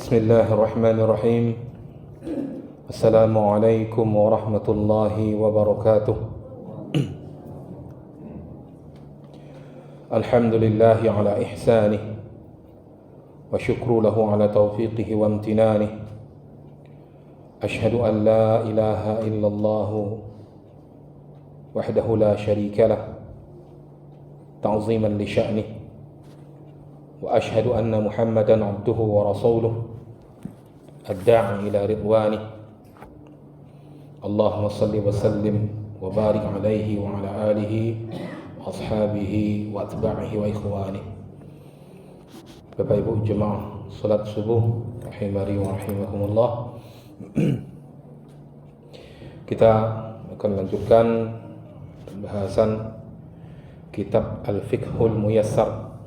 بسم الله الرحمن الرحيم. السلام عليكم ورحمة الله وبركاته. الحمد لله على إحسانه وشكر له على توفيقه وامتنانه. أشهد أن لا إله إلا الله وحده لا شريك له تعظيما لشأنه، وأشهد أن محمدا عبده ورسوله الداعي إلى رضوانه. اللهم صل وسلم وبارك عليه وعلى آله وأصحابه وأتباعه وإخوانه. Bapak Ibu jemaah salat subuh rahimani wa rahimakumullah. Kita akan lanjutkan pembahasan kitab Al-Fiqhul Muyassar,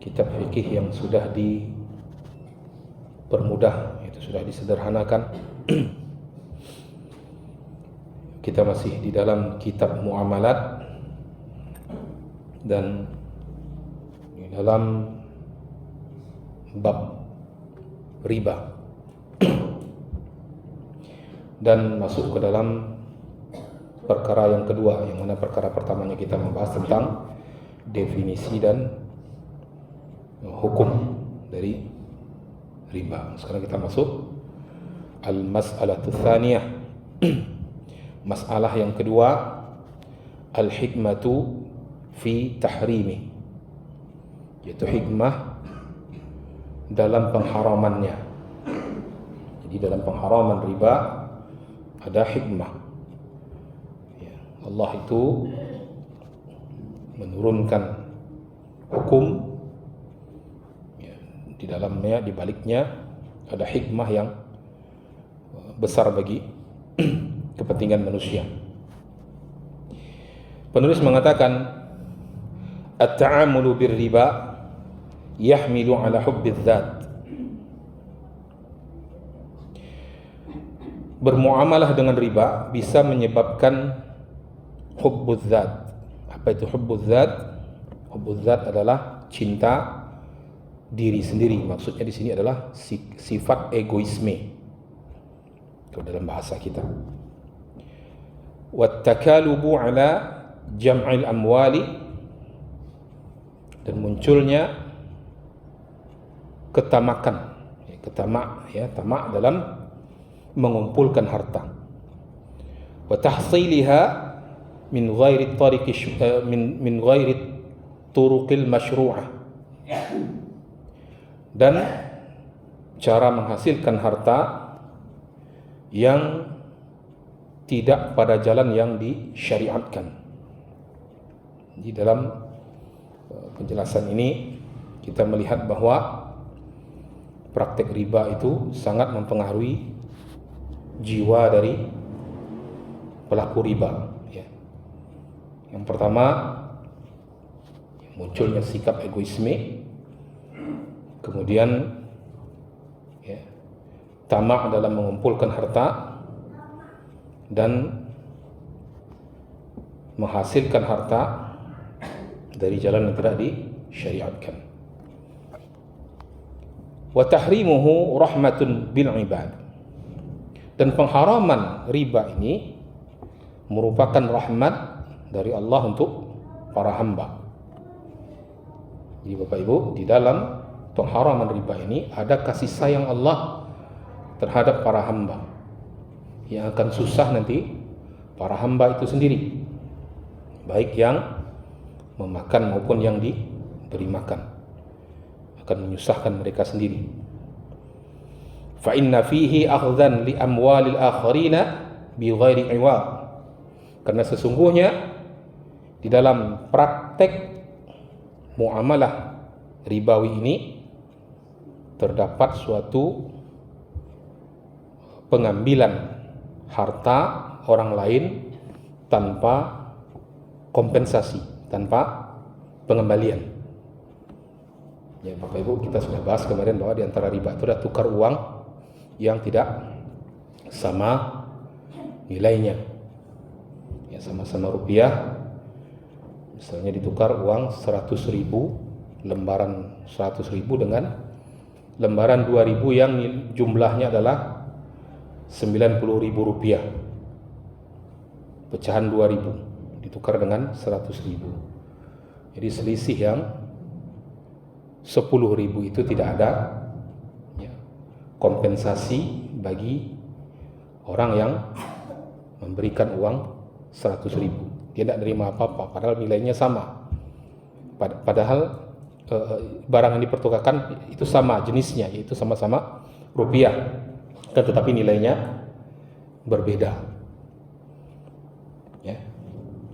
kitab fikih yang sudah dipermudah, itu sudah disederhanakan. Kita masih di dalam kitab muamalat dan di dalam bab riba, dan masuk ke dalam perkara yang kedua, yang mana perkara pertamanya kita membahas tentang definisi dan hukum dari riba. Sekarang kita masuk al-mas'alatu tsaniyah, masalah yang kedua, al-hikmatu fi tahrimi, yaitu hikmah dalam pengharamannya. Jadi dalam pengharaman riba ada hikmah. Allah itu menurunkan hukum, di dalamnya, di baliknya ada hikmah yang besar bagi kepentingan manusia. Penulis mengatakan, at-ta'amulu bir-riba yahmilu ala hubbiz zat. Bermuamalah dengan riba bisa menyebabkan hubbuz zat. Apa itu hubbuz zat? Hubbuz zat adalah cinta diri sendiri. Maksudnya di sini adalah sifat egoisme dalam bahasa kita. Wattakalubu ala jam'il amwali, dan munculnya ketamakan, tamak dalam mengumpulkan harta. Wa tahsiliha min ghairi turuqil masyru'ah, dan cara menghasilkan harta yang tidak pada jalan yang disyariatkan. Di dalam penjelasan ini kita melihat bahwa praktek riba itu sangat mempengaruhi jiwa dari pelaku riba. Yang pertama, munculnya sikap egoisme. Kemudian tamak dalam mengumpulkan harta dan menghasilkan harta dari jalan yang tidak disyariatkan. Wa tahrimuhu rahmatun bil ibad, dan pengharaman riba ini merupakan rahmat dari Allah untuk para hamba. Jadi Bapak Ibu, di dalam pengharaman riba ini ada kasih sayang Allah terhadap para hamba. Yang akan susah nanti para hamba itu sendiri, baik yang memakan maupun yang diberi makan, akan menyusahkan mereka sendiri. Fa inna fihi akhdhan li amwalil akharina bi ghairi iwad, karena sesungguhnya di dalam praktek muamalah ribawi ini terdapat suatu pengambilan harta orang lain tanpa kompensasi, tanpa pengembalian. Ya Bapak Ibu, kita sudah bahas kemarin bahwa di antara riba itu ada tukar uang yang tidak sama nilainya. Ya, sama-sama rupiah, misalnya ditukar uang 100.000, lembaran 100.000 dengan lembaran 2000 yang jumlahnya adalah 90.000 rupiah, pecahan 2000 ditukar dengan 100.000. Jadi selisih yang 10.000 itu tidak ada ya, kompensasi bagi orang yang memberikan uang 100.000. Dia tidak terima apa-apa, padahal nilainya sama. Padahal barang yang dipertukarkan itu sama jenisnya, yaitu sama-sama rupiah, tetapi nilainya berbeda. Ya,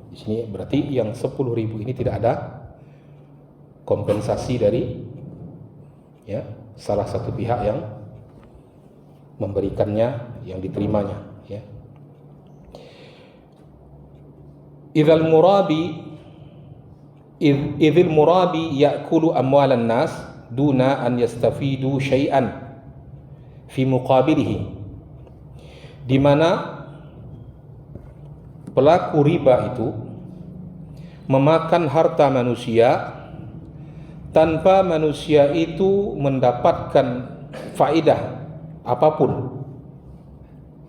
di sini berarti yang 10.000 ini tidak ada kompensasi dari ya salah satu pihak yang memberikannya, yang diterimanya. Ya. Idzal murabi ya'kulu amwalan nas duna an yastafidu syai'an fi muqabilihi, di mana pelaku riba itu memakan harta manusia tanpa manusia itu mendapatkan faedah apapun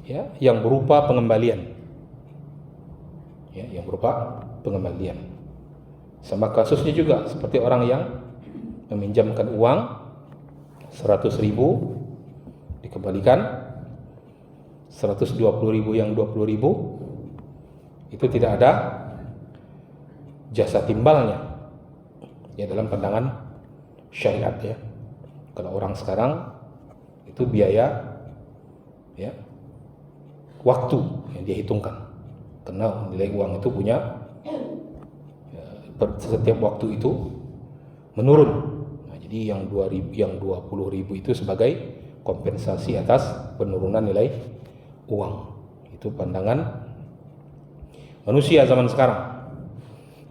ya, yang berupa pengembalian. Ya, yang berupa pengembalian. Sama kasusnya juga seperti orang yang meminjamkan uang 100.000 dikembalikan 120.000, yang 20.000 itu tidak ada jasa timbalnya ya dalam pandangan syariat ya. Kalau orang sekarang itu biaya ya waktu yang dia hitungkan, karena nilai uang itu punya setiap waktu itu menurun. Nah, jadi yang 20.000 itu sebagai kompensasi atas penurunan nilai uang. Itu pandangan manusia zaman sekarang.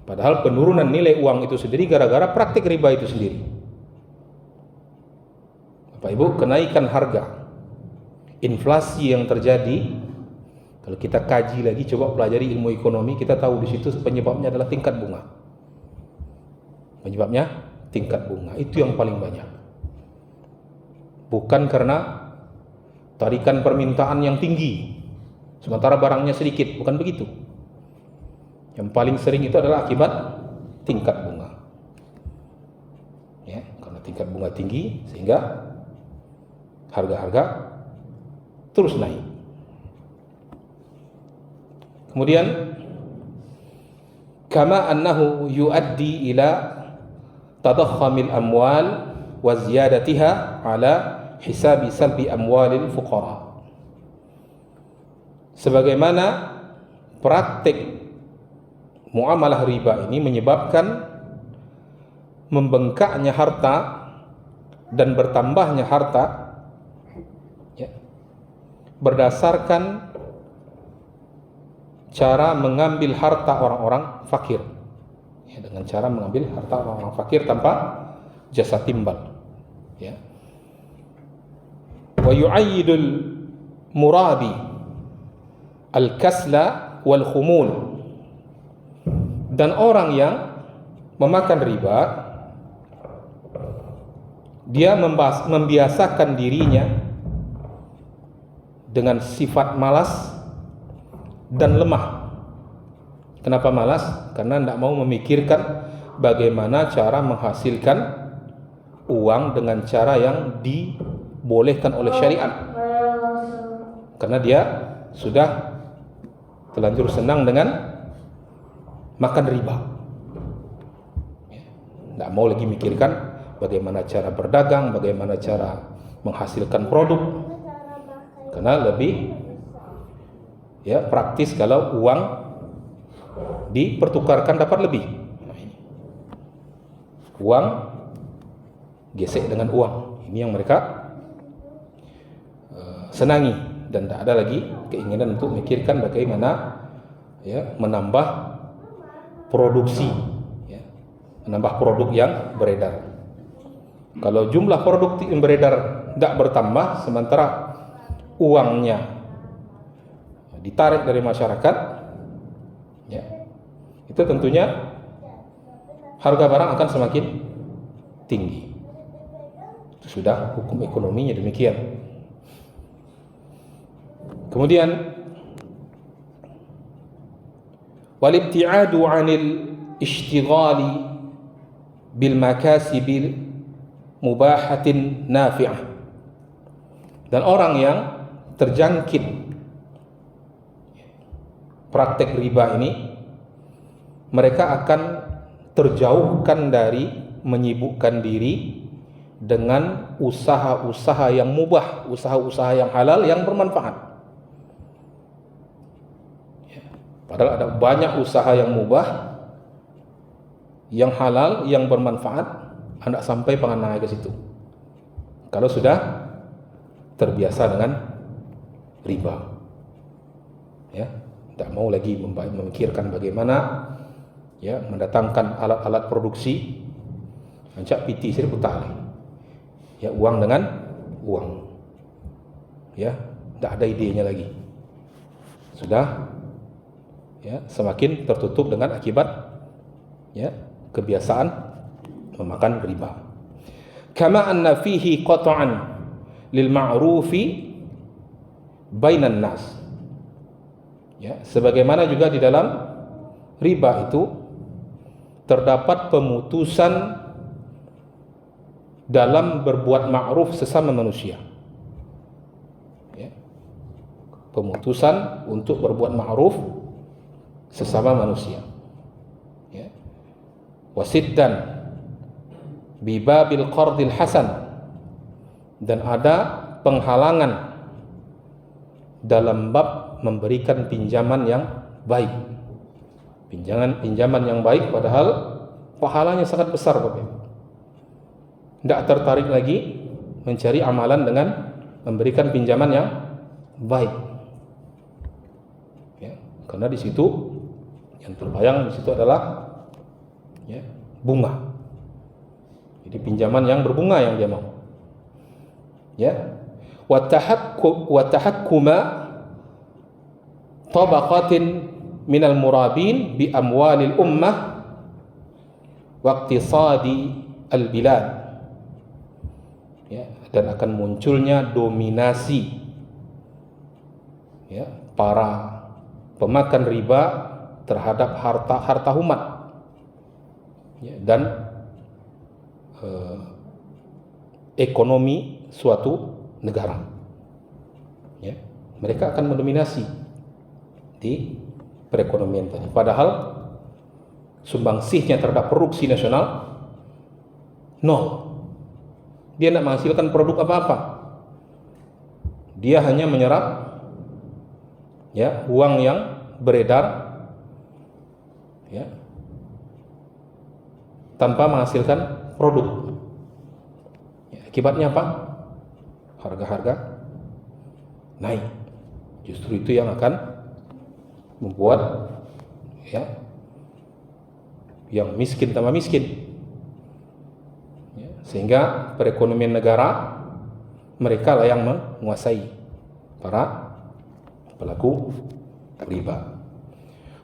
Padahal penurunan nilai uang itu sendiri gara-gara praktik riba itu sendiri. Bapak Ibu, kenaikan harga, inflasi yang terjadi, kalau kita kaji lagi, coba pelajari ilmu ekonomi, kita tahu di situ penyebabnya adalah tingkat bunga. Penyebabnya tingkat bunga itu yang paling banyak. Bukan karena tarikan permintaan yang tinggi sementara barangnya sedikit, bukan begitu. Yang paling sering itu adalah akibat tingkat bunga. Ya, karena tingkat bunga tinggi sehingga harga-harga terus naik. Kemudian kama annahu yuaddi ila tadakhamil amwal wa ziyadatiha ala hisabi salbi amwalil fuqara. Sebagaimana praktik muamalah riba ini menyebabkan membengkaknya harta dan bertambahnya harta ya, berdasarkan cara mengambil harta orang-orang fakir ya, dengan cara mengambil harta orang-orang fakir tanpa jasa timbal ya. Wa yu'ayyidul murabi al-kasla wal khumul, dan orang yang memakan riba dia membiasakan dirinya dengan sifat malas dan lemah. Kenapa malas? Karena tidak mau memikirkan bagaimana cara menghasilkan uang dengan cara yang dibolehkan oleh syariat. Karena dia sudah terlanjur senang dengan makan riba. Tidak mau lagi mikirkan bagaimana cara berdagang, bagaimana cara menghasilkan produk. Karena lebih ya praktis kalau uang dipertukarkan dapat lebih. Nah, ini. Uang gesek dengan uang. Ini yang mereka senangi, dan tidak ada lagi keinginan untuk memikirkan bagaimana ya menambah produksi ya, menambah produk yang beredar. Kalau jumlah produk yang beredar tidak bertambah sementara uangnya ditarik dari masyarakat ya, itu tentunya harga barang akan semakin tinggi. Itu sudah hukum ekonominya demikian. Kemudian walibti'adu 'anil ishtighali bil makasibil mubahatin nafi'ah. Dan orang yang terjangkit praktek riba ini, mereka akan terjauhkan dari menyibukkan diri dengan usaha-usaha yang mubah, usaha-usaha yang halal yang bermanfaat. Padahal ada banyak usaha yang mubah, yang halal, yang bermanfaat, Anda sampai pengenai ke situ. Kalau sudah terbiasa dengan riba, ya, tidak mau lagi memikirkan bagaimana ya mendatangkan alat-alat produksi, ancak PT saya putar, ya uang dengan uang, ya, tidak ada idenya lagi. Sudah. Ya, semakin tertutup dengan akibat ya kebiasaan memakan riba. Kama anna fihi qat'an lil ma'rufi bainan nas. Ya, sebagaimana juga di dalam riba itu terdapat pemutusan dalam berbuat ma'ruf sesama manusia. Ya. Pemutusan untuk berbuat ma'ruf sesama manusia, ya. Wasiddan bibabil qardil hasan, dan ada penghalangan dalam bab memberikan pinjaman yang baik. Pinjaman yang baik padahal pahalanya sangat besar, Bapak. Tidak tertarik lagi mencari amalan dengan memberikan pinjaman yang baik, ya. Karena di situ yang terbayang di situ adalah ya, bunga. Jadi pinjaman yang berbunga yang dia mau. Ya. Wa tahakkuma tabaqatin minal murabin bi amwalil ummah wa iqtisadi al bilad. Ya, dan akan munculnya dominasi ya para pemakan riba terhadap harta umat, ya, dan ekonomi suatu negara, ya. Mereka akan mendominasi di perekonomian tadi. Padahal sumbangsihnya terhadap produksi nasional nol. Dia tidak menghasilkan produk apa-apa. Dia hanya menyerap ya uang yang beredar, ya, tanpa menghasilkan produk. Ya, akibatnya apa? Harga-harga naik. Justru itu yang akan membuat ya yang miskin tambah miskin, ya, sehingga perekonomian negara mereka lah yang menguasai para pelaku riba.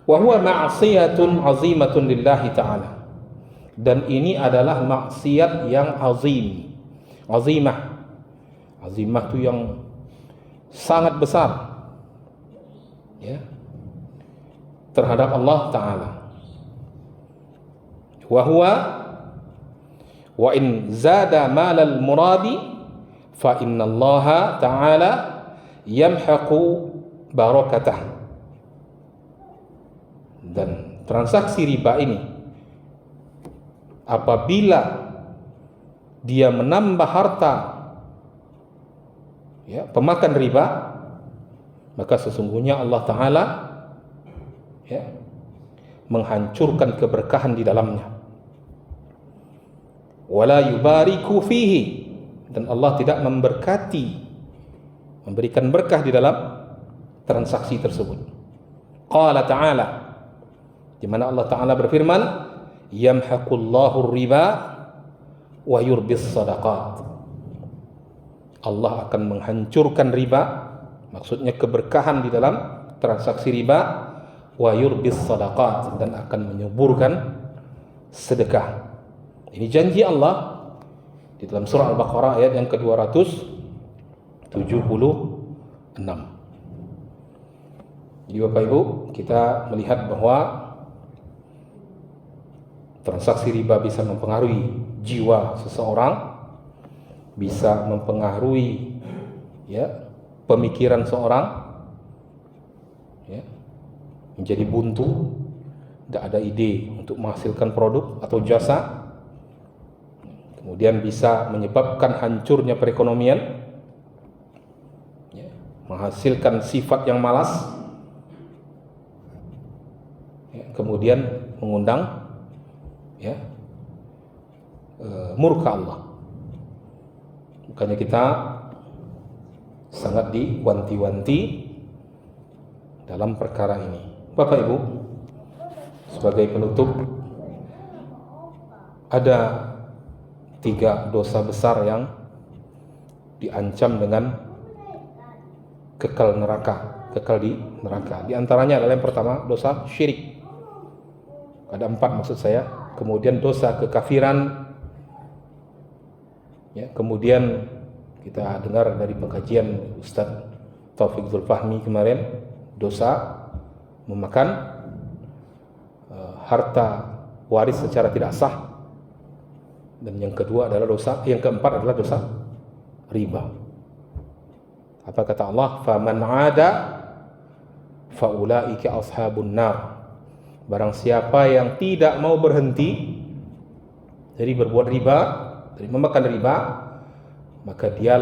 Wa huwa ma'siyatun 'azimatun lillahi ta'ala. Dan ini adalah maksiat yang azim. Azimah. Azimah itu yang sangat besar, ya, terhadap Allah Ta'ala. Wa huwa wa in zada malal muradi fa inna Allah Ta'ala yamhaqu barakatah. Dan transaksi riba ini apabila dia menambah harta ya pemakan riba, maka sesungguhnya Allah Ta'ala ya menghancurkan keberkahan di dalamnya. Wala yubariku fihi, dan Allah tidak memberkati, memberikan berkah di dalam transaksi tersebut. Qala Ta'ala, di mana Allah Ta'ala berfirman, yamhaqullahu riba wa yurbis sadaqat. Allah akan menghancurkan riba, maksudnya keberkahan di dalam transaksi riba, wa yurbis sadaqat, dan akan menyuburkan sedekah. Ini janji Allah di dalam surah Al-Baqarah ayat yang ke-276. Jadi Bapak Ibu, kita melihat bahwa transaksi riba bisa mempengaruhi jiwa seseorang, bisa mempengaruhi pemikiran seorang, menjadi buntu, tidak ada ide untuk menghasilkan produk atau jasa. Kemudian bisa menyebabkan hancurnya perekonomian, menghasilkan sifat yang malas, kemudian mengundang murka Allah. Makanya kita sangat diwanti-wanti dalam perkara ini. Bapak Ibu, sebagai penutup, ada 3 dosa besar yang diancam dengan kekal di neraka. Di antaranya adalah yang pertama, dosa syirik. Ada 4 maksud saya. Kemudian dosa kekafiran. Kemudian kita dengar dari pengajian Ustaz Taufik Zulfahmi kemarin, dosa memakan harta waris secara tidak sah. Dan yang kedua adalah yang keempat adalah dosa riba. Apa kata Allah? Faman 'ada faulaika ashabun nar. Barang siapa yang tidak mau berhenti dari berbuat riba, dari memakan riba, maka dia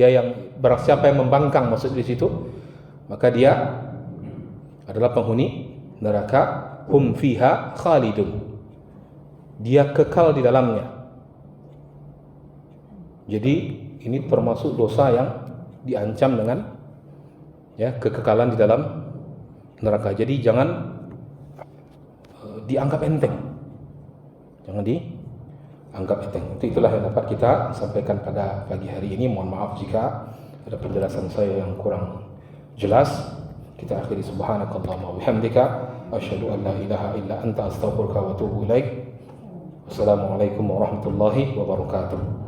yang barang siapa yang membangkang, maksud di situ, maka dia adalah penghuni neraka, hum fiha khalidun. Dia kekal di dalamnya. Jadi ini termasuk dosa yang diancam dengan kekekalan di dalam neraka. Jadi jangan dianggap enteng. Jangan dianggap enteng. Itulah yang dapat kita sampaikan pada pagi hari ini. Mohon maaf jika ada penjelasan saya yang kurang jelas. Kita akhiri subhanakallahumma wa bihamdika asyhadu an la ilaha illa anta astaghfiruka wa atubu ilaik. Wassalamualaikum warahmatullahi wabarakatuh.